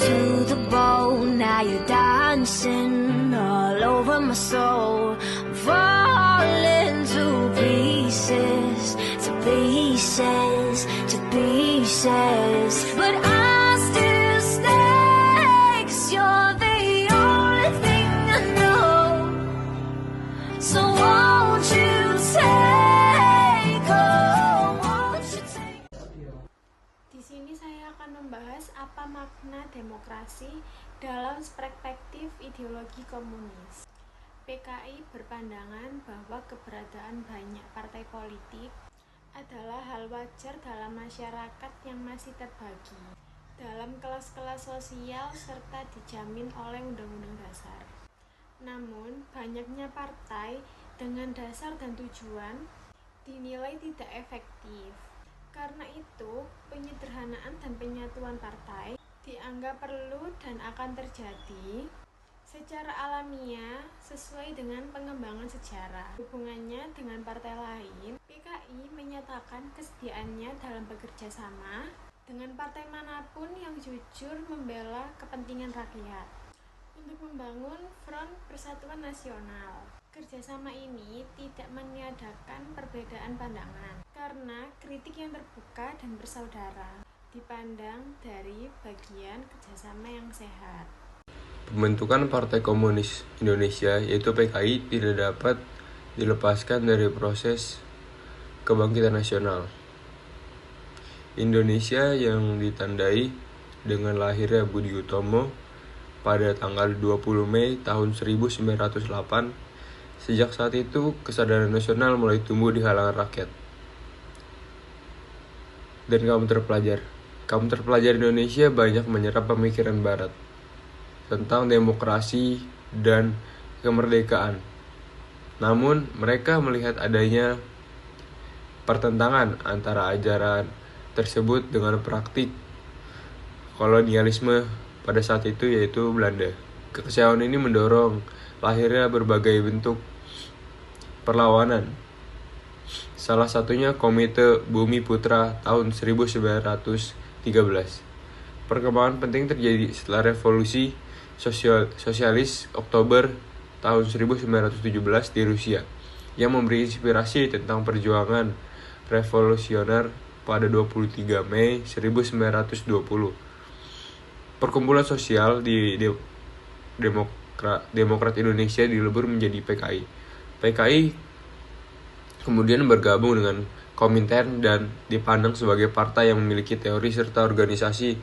to the bone. Now you're dancing all over my soul. I'm falling to pieces, to pieces, to pieces. But I still stay, 'cause you're the only thing I know. So won't you take, oh, won't you take. Di sini saya akan membahas apa makna demokrasi dalam perspektif ideologi komunis. PKI berpandangan bahwa keberadaan banyak partai politik adalah hal wajar dalam masyarakat yang masih terbagi dalam kelas-kelas sosial serta dijamin oleh Undang-Undang Dasar. Namun, banyaknya partai dengan dasar dan tujuan dinilai tidak efektif. Karena itu, penyederhanaan dan penyatuan partai dianggap perlu dan akan terjadi secara alamiah sesuai dengan pengembangan sejarah. Hubungannya dengan partai lain, PKI menyatakan kesediaannya dalam bekerja sama dengan partai manapun yang jujur membela kepentingan rakyat untuk membangun Front Persatuan Nasional. Kerjasama ini tidak meniadakan perbedaan pandangan karena kritik yang terbuka dan bersaudara dipandang dari bagian kerjasama yang sehat. Pembentukan Partai Komunis Indonesia yaitu PKI tidak dapat dilepaskan dari proses kebangkitan nasional Indonesia yang ditandai dengan lahirnya Budi Utomo pada tanggal 20 Mei tahun 1908. Sejak saat itu, kesadaran nasional mulai tumbuh di kalangan rakyat. Dan kaum terpelajar Indonesia banyak menyerap pemikiran Barat tentang demokrasi dan kemerdekaan. Namun, mereka melihat adanya pertentangan antara ajaran tersebut dengan praktik kolonialisme pada saat itu, yaitu Belanda. Kekecewaan ini mendorong lahirnya berbagai bentuk perlawanan. Salah satunya Komite Bumi Putra tahun 1913. Perkembangan penting terjadi setelah revolusi sosialis Oktober tahun 1917 di Rusia yang memberi inspirasi tentang perjuangan revolusioner pada 23 Mei 1920. Perkumpulan sosial di Demokrat Indonesia dilebur menjadi PKI. PKI kemudian bergabung dengan Komintern dan dipandang sebagai partai yang memiliki teori serta organisasi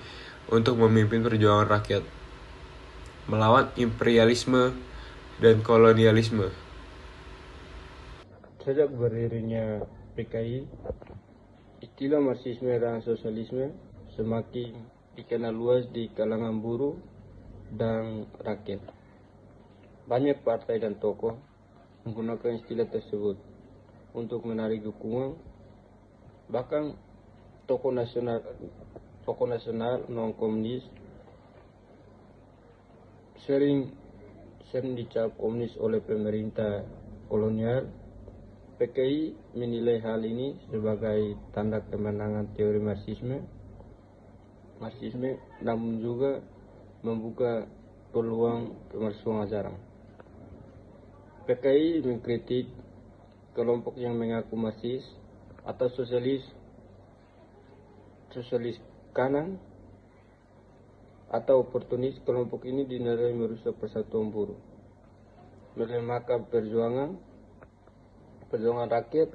untuk memimpin perjuangan rakyat melawan imperialisme dan kolonialisme. Sejak berdirinya PKI, istilah Marxisme dan Sosialisme semakin dikenal luas di kalangan buruh dan rakyat. Banyak partai dan tokoh menggunakan istilah tersebut untuk menarik dukungan. Bahkan tokoh nasional non-komunis sering dicap komunis oleh pemerintah kolonial. PKI menilai hal ini sebagai tanda kemenangan teori Marxisme, namun juga membuka peluang pemalsuan ajaran. PKI mengkritik kelompok yang mengaku Marxis atau sosialis kanan atau oportunis. Kelompok ini dinilai merusak persatuan buruh, melemahkan perjuangan rakyat.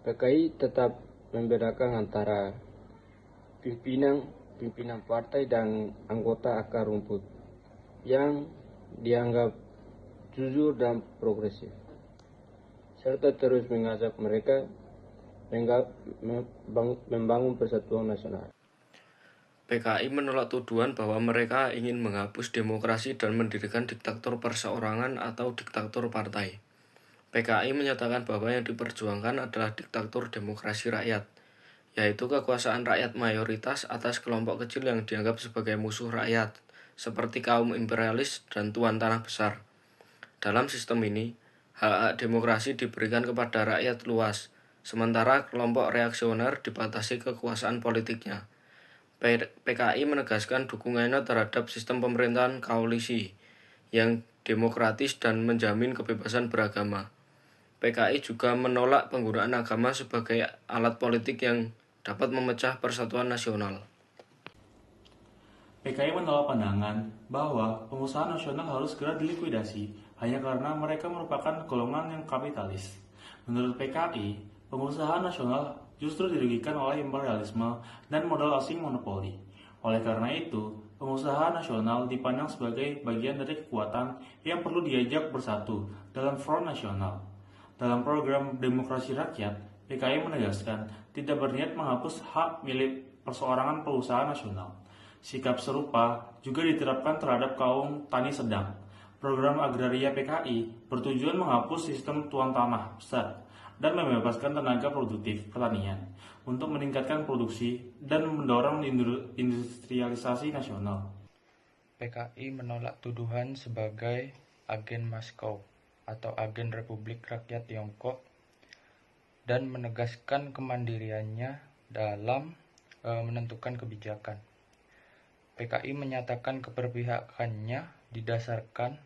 PKI tetap membedakan antara pimpinan partai dan anggota akar rumput yang dianggap jujur dan progresif, serta terus mengajak mereka membangun persatuan nasional. PKI menolak tuduhan bahwa mereka ingin menghapus demokrasi dan mendirikan diktator perseorangan atau diktator partai. PKI menyatakan bahwa yang diperjuangkan adalah diktator demokrasi rakyat, yaitu kekuasaan rakyat mayoritas atas kelompok kecil yang dianggap sebagai musuh rakyat, seperti kaum imperialis dan tuan tanah besar. Dalam sistem ini, hak-hak demokrasi diberikan kepada rakyat luas, sementara kelompok reaksioner dibatasi kekuasaan politiknya. PKI menegaskan dukungannya terhadap sistem pemerintahan koalisi yang demokratis dan menjamin kebebasan beragama. PKI juga menolak penggunaan agama sebagai alat politik yang dapat memecah persatuan nasional. PKI menolak pandangan bahwa pengusaha nasional harus segera dilikuidasi hanya karena mereka merupakan golongan yang kapitalis. Menurut PKI, pengusaha nasional justru dirugikan oleh imperialisme dan modal asing monopoli. Oleh karena itu, pengusaha nasional dipandang sebagai bagian dari kekuatan yang perlu diajak bersatu dalam front nasional. Dalam program demokrasi rakyat, PKI menegaskan tidak berniat menghapus hak milik perseorangan perusahaan nasional. Sikap serupa juga diterapkan terhadap kaum tani sedang. Program agraria PKI bertujuan menghapus sistem tuan tanah besar dan membebaskan tenaga produktif pertanian untuk meningkatkan produksi dan mendorong industrialisasi nasional. PKI menolak tuduhan sebagai agen Moskow atau agen Republik Rakyat Tiongkok dan menegaskan kemandiriannya dalam menentukan kebijakan. PKI menyatakan keberpihakannya didasarkan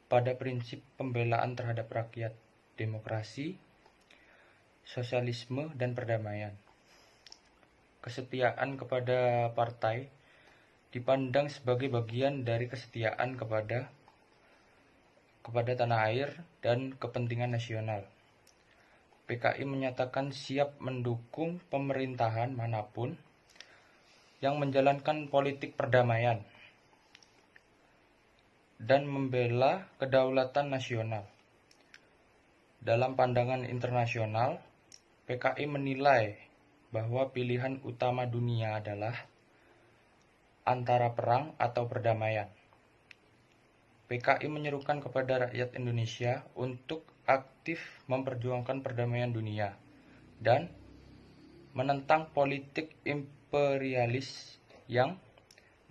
pada prinsip pembelaan terhadap rakyat, demokrasi, sosialisme, dan perdamaian. Kesetiaan kepada partai dipandang sebagai bagian dari kesetiaan kepada tanah air dan kepentingan nasional. PKI menyatakan siap mendukung pemerintahan manapun yang menjalankan politik perdamaian dan membela kedaulatan nasional. Dalam pandangan internasional, PKI menilai bahwa pilihan utama dunia adalah antara perang atau perdamaian. PKI menyerukan kepada rakyat Indonesia untuk aktif memperjuangkan perdamaian dunia dan menentang politik imperialis yang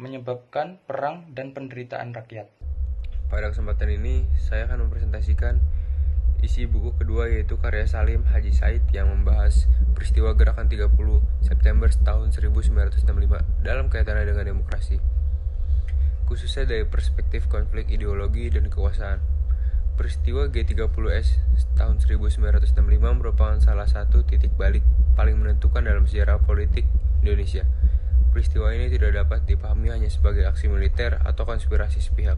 menyebabkan perang dan penderitaan rakyat. Pada kesempatan ini, saya akan mempresentasikan isi buku kedua, yaitu karya Salim Hadji Said yang membahas peristiwa gerakan 30 September tahun 1965 dalam kaitannya dengan demokrasi, khususnya dari perspektif konflik ideologi dan kekuasaan. Peristiwa G30S tahun 1965 merupakan salah satu titik balik paling menentukan dalam sejarah politik Indonesia. Peristiwa ini tidak dapat dipahami hanya sebagai aksi militer atau konspirasi sepihak,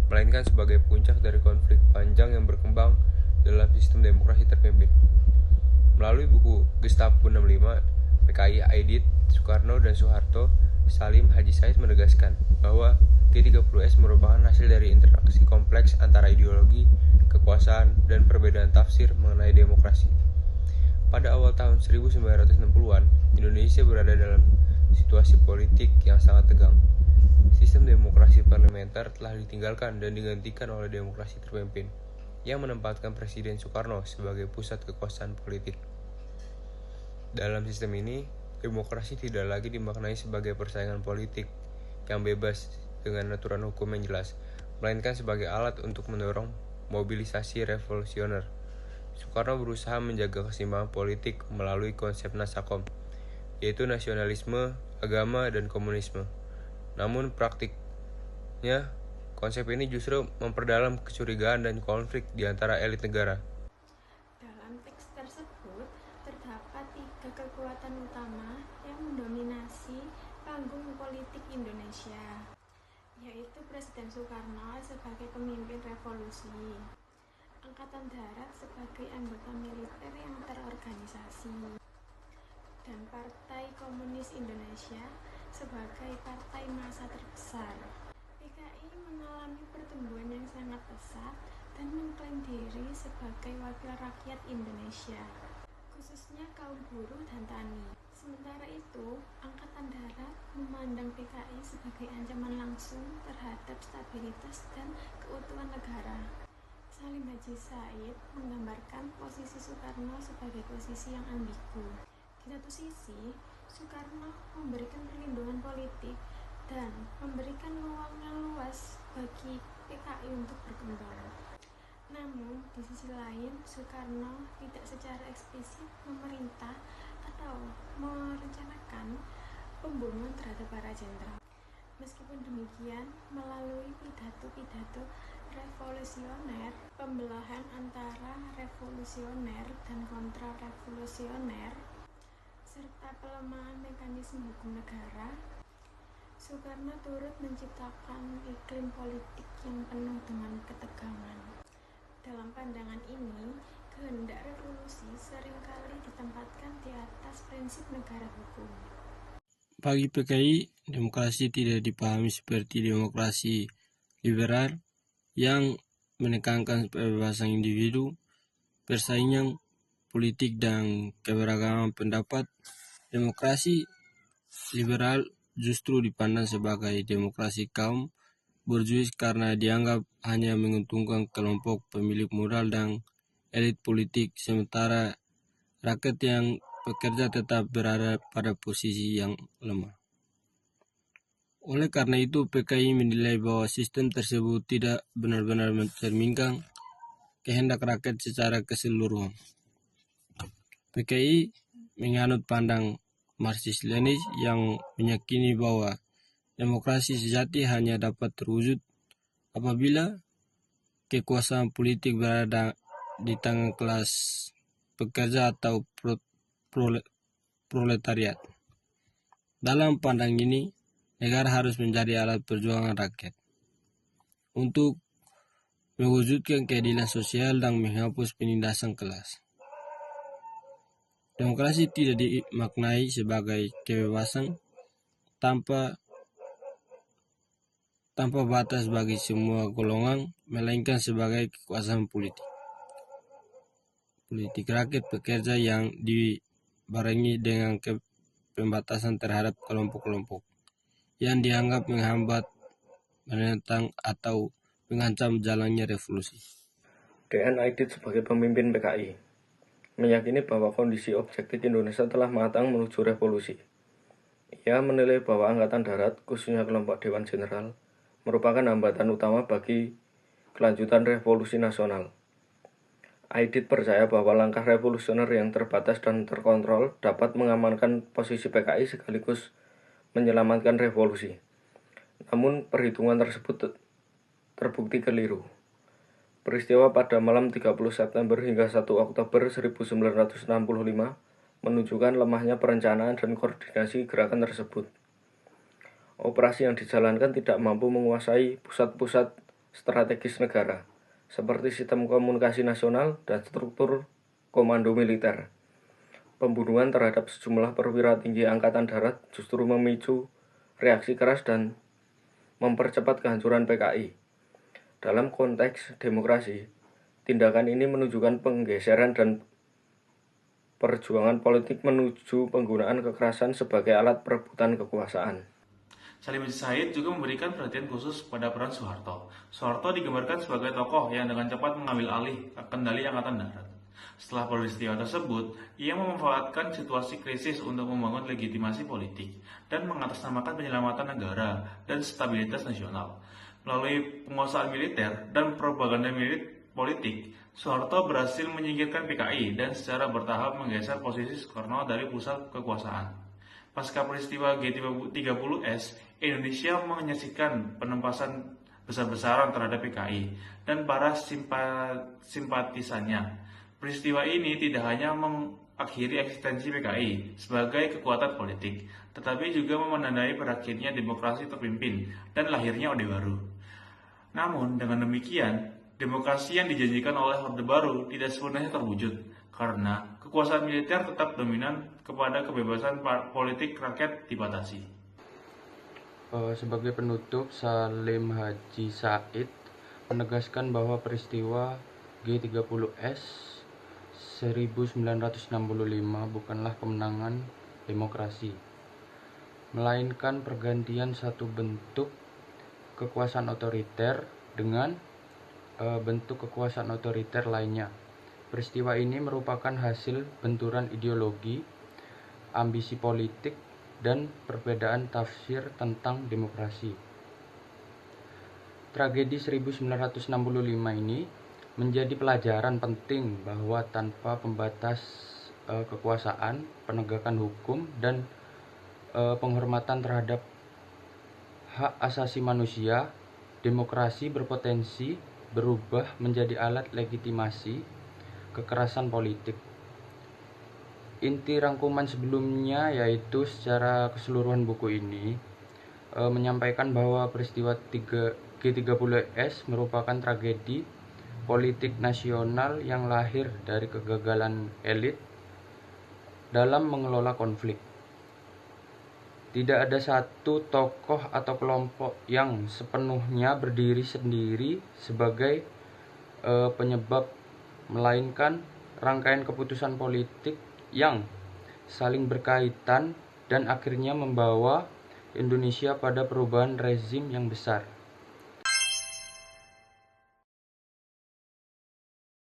melainkan sebagai puncak dari konflik panjang yang berkembang dalam sistem demokrasi terpimpin. Melalui buku Gestapo 65, PKI Aidit, Soekarno, dan Soeharto, Salim Hadji Said menegaskan bahwa G30S merupakan hasil dari interaksi kompleks antara ideologi, kekuasaan, dan perbedaan tafsir mengenai demokrasi. Pada awal tahun 1960-an, Indonesia berada dalam situasi politik yang sangat tegang. Sistem demokrasi parlementer telah ditinggalkan dan digantikan oleh demokrasi terpimpin, yang menempatkan Presiden Soekarno sebagai pusat kekuasaan politik. Dalam sistem ini, demokrasi tidak lagi dimaknai sebagai persaingan politik yang bebas dengan aturan hukum yang jelas, melainkan sebagai alat untuk mendorong mobilisasi revolusioner. Soekarno berusaha menjaga keseimbangan politik melalui konsep Nasakom, yaitu nasionalisme, agama, dan komunisme. Namun praktiknya, konsep ini justru memperdalam kecurigaan dan konflik di antara elit negara. Dalam teks tersebut, terdapat 3 kekuatan utama yang mendominasi panggung politik Indonesia, yaitu Presiden Soekarno sebagai pemimpin revolusi, Angkatan Darat sebagai anggota militer yang terorganisasi, dan Partai Komunis Indonesia sebagai partai massa terbesar. PKI mengalami pertumbuhan yang sangat pesat dan mengklaim diri sebagai wakil rakyat Indonesia, khususnya kaum buruh dan tani. Sementara itu, Angkatan Darat memandang PKI sebagai ancaman langsung terhadap stabilitas dan keutuhan negara. Salim Hadji Said menggambarkan posisi Soekarno sebagai posisi yang ambigu. Di satu sisi, Soekarno memberikan perlindungan politik dan memberikan ruang yang luas bagi PKI untuk berkembang. Namun, di sisi lain, Soekarno tidak secara eksplisit memerintah atau merencanakan pembunuhan terhadap para jenderal. Meskipun demikian, melalui pidato-pidato revolusioner, pembelahan antara revolusioner dan kontra-revolusioner, serta pelemahan mekanisme hukum negara, Soekarno turut menciptakan iklim politik yang penuh dengan ketegangan. Dalam pandangan ini, kehendak revolusi seringkali ditempatkan di atas prinsip negara hukum. Bagi PKI, demokrasi tidak dipahami seperti demokrasi liberal yang menekankan kebebasan individu, persaingan politik, dan keberagaman pendapat. Demokrasi liberal justru dipandang sebagai demokrasi kaum borjuis karena dianggap hanya menguntungkan kelompok pemilik modal dan elit politik, sementara rakyat yang pekerja tetap berada pada posisi yang lemah. Oleh karena itu, PKI menilai bahwa sistem tersebut tidak benar-benar mencerminkan kehendak rakyat secara keseluruhan. PKI menganut pandang Marxis-Lenin yang meyakini bahwa demokrasi sejati hanya dapat terwujud apabila kekuasaan politik berada di tangan kelas pekerja atau proletariat. Dalam pandang ini, negara harus menjadi alat perjuangan rakyat untuk mewujudkan keadilan sosial dan menghapus penindasan kelas. Demokrasi tidak dimaknai sebagai kebebasan tanpa batas bagi semua golongan, melainkan sebagai kekuasaan politik rakyat pekerja yang dibarengi dengan pembatasan terhadap kelompok-kelompok yang dianggap menghambat, menentang, atau mengancam jalannya revolusi. D.N. Aidit sebagai pemimpin PKI meyakini bahwa kondisi objektif Indonesia telah matang menuju revolusi. Ia menilai bahwa Angkatan Darat, khususnya kelompok Dewan Jenderal, merupakan hambatan utama bagi kelanjutan revolusi nasional. Aidit percaya bahwa langkah revolusioner yang terbatas dan terkontrol dapat mengamankan posisi PKI sekaligus menyelamatkan revolusi. Namun perhitungan tersebut terbukti keliru. Peristiwa pada malam 30 September hingga 1 Oktober 1965 menunjukkan lemahnya perencanaan dan koordinasi gerakan tersebut. Operasi yang dijalankan tidak mampu menguasai pusat-pusat strategis negara, seperti sistem komunikasi nasional dan struktur komando militer. Pembunuhan terhadap sejumlah perwira tinggi Angkatan Darat justru memicu reaksi keras dan mempercepat kehancuran PKI. Dalam konteks demokrasi, tindakan ini menunjukkan penggeseran dan perjuangan politik menuju penggunaan kekerasan sebagai alat perebutan kekuasaan. Salim Said juga memberikan perhatian khusus pada peran Soeharto. Soeharto digambarkan sebagai tokoh yang dengan cepat mengambil alih kendali Angkatan Darat. Setelah peristiwa tersebut, ia memanfaatkan situasi krisis untuk membangun legitimasi politik dan mengatasnamakan penyelamatan negara dan stabilitas nasional. Melalui penguasaan militer dan propaganda politik, Soeharto berhasil menyingkirkan PKI dan secara bertahap menggeser posisi Soekarno dari pusat kekuasaan. Pasca peristiwa G30S, Indonesia menyaksikan penempasan besar-besaran terhadap PKI dan para simpatisannya. Peristiwa ini tidak hanya mengakhiri eksistensi PKI sebagai kekuatan politik, tetapi juga menandai berakhirnya demokrasi terpimpin dan lahirnya Orde Baru. Namun, dengan demikian, demokrasi yang dijanjikan oleh Orde Baru tidak sepenuhnya terwujud, karena kekuasaan militer tetap dominan kepada kebebasan politik rakyat dibatasi. Sebagai penutup, Salim Haji Said menegaskan bahwa peristiwa G30S 1965 bukanlah kemenangan demokrasi, melainkan pergantian satu bentuk kekuasaan otoriter dengan bentuk kekuasaan otoriter lainnya. Peristiwa ini merupakan hasil benturan ideologi, ambisi politik, dan perbedaan tafsir tentang demokrasi. Tragedi 1965 ini menjadi pelajaran penting bahwa tanpa pembatas kekuasaan, penegakan hukum, dan penghormatan terhadap hak asasi manusia, demokrasi berpotensi berubah menjadi alat legitimasi kekerasan politik. Inti rangkuman sebelumnya yaitu secara keseluruhan buku ini menyampaikan bahwa peristiwa G30S merupakan tragedi politik nasional yang lahir dari kegagalan elit dalam mengelola konflik. Tidak ada satu tokoh atau kelompok yang sepenuhnya berdiri sendiri sebagai penyebab, melainkan rangkaian keputusan politik yang saling berkaitan dan akhirnya membawa Indonesia pada perubahan rezim yang besar.